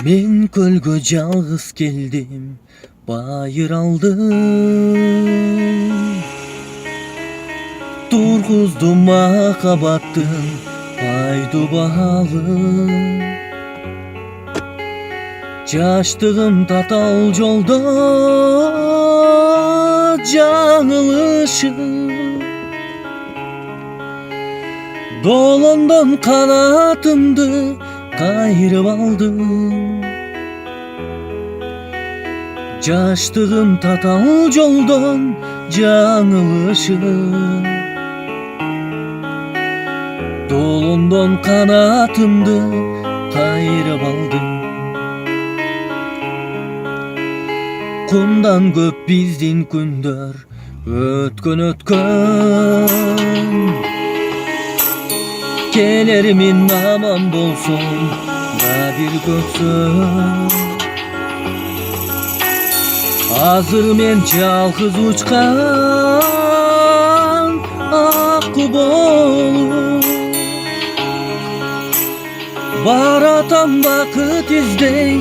Men kölgө жалгыз келдим, байыр алдым. Тургуздум махабаттын пайду баалы. Жаштыгым татал жолдо жаңылышып, долондон канатымды кайрып алдым. Жаштыгым татал жолдон жаңылышып, долондон канатымды кайрып алдым. Кундан көп биздин күндөр өткөн. Келермин аман болсун да бир көксөм. Азыр мен жалгыз учкан акку болуп, баратам бакыт издей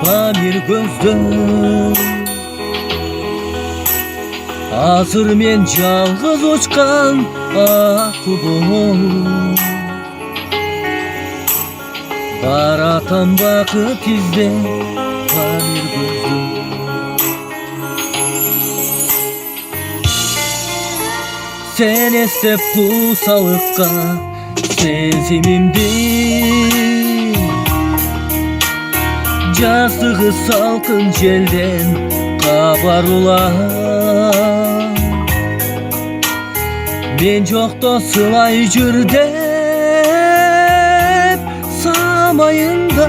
памир көздөм. Азыр мен жалгыз учкан акку болуп, баратам бакыт издей памир көздөм. Sen esep кусалыкка сезимимди, жаздыгы салкын желден кабар улам. Мен жокто сылай жүр деп самайында,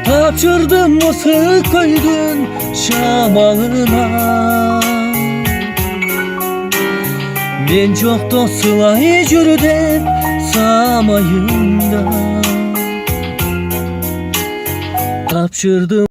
тапшырдым мысык көйдүн шамалына. Men жокто сылай жүр деп самайында, тапшырдым.